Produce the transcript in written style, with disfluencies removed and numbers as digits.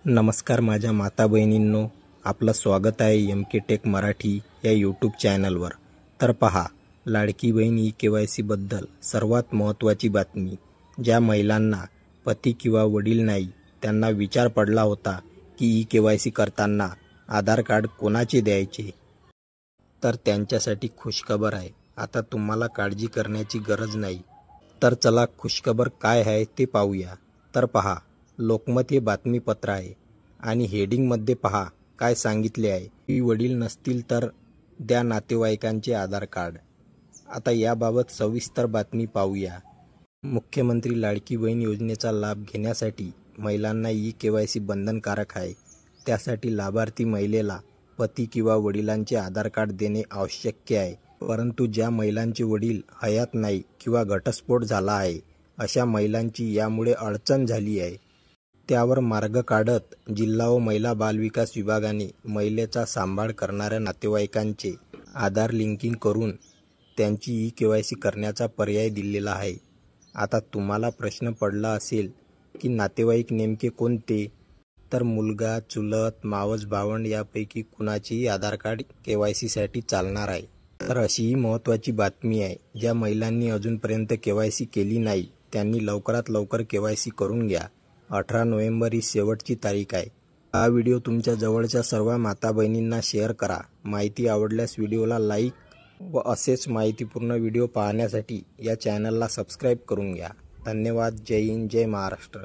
नमस्कार माझ्या माता बहिणींनो, आपलं स्वागत आहे एम के टेक मराठी या यूट्यूब चॅनलवर। तर पहा, लाडकी बहीण ई-केवायसी बद्दल सर्वात महत्त्वाची बातमी। ज्या महिलांना पती किंवा वडील नाही त्यांना विचार पडला होता की ई-केवायसी करताना आधार कार्ड कोणाचे द्यायचे, तर त्यांच्यासाठी खुशखबर आहे। आता तुम्हाला काळजी करण्याची गरज नाही। तर चला खुशखबर काय आहे ते पाहूया। तर पहा, लोकमत हे बातमीपत्र आहे आणि हेडिंगमध्ये पहा काय सांगितले आहे की वडील नसतील तर द्या नातेवाईकांचे आधार कार्ड। आता याबाबत सविस्तर बातमी पाहूया। मुख्यमंत्री लाडकी बहीण योजनेचा लाभ घेण्यासाठी महिलांना ई-केवायसी बंधनकारक आहे। त्यासाठी लाभार्थी महिलेला पती किंवा वडिलांचे आधार कार्ड देणे आवश्यक आहे। परंतु ज्या महिलांचे वडील हयात नाही किंवा घटस्फोट झाला आहे अशा महिलांची यामुळे अडचण झाली आहे। त्यावर मार्ग काढत जिल्हा व महिला बालविकास विभागाने महिलेचा सांभाळ करणाऱ्या नातेवाईकांचे आधार लिंकिंग करून त्यांची ई-केवायसी करण्याचा पर्याय दिलेला आहे। आता तुम्हाला प्रश्न पडला असेल की नातेवाईक नेमके कोणते, तर मुलगा, चुलत, मावस, भावंड यापैकी कुणाचेही आधार कार्ड केवायसीसाठी चालणार आहे। तर अशी ही महत्त्वाची बातमी आहे, ज्या महिलांनी अजूनपर्यंत केवायसी केली नाही त्यांनी लवकरात लवकर केवायसी करून घ्या। 18 नोव्हेंबर ही शेवटची तारीख आहे। हा व्हिडिओ तुमच्या जवळच्या सर्व माता बहिणींना शेअर करा। माहिती आवडल्यास व्हिडिओला लाईक व असेच माहितीपूर्ण व्हिडिओ पाहण्यासाठी या चॅनलला सबस्क्राईब करून घ्या। धन्यवाद। जय हिंद, जय महाराष्ट्र।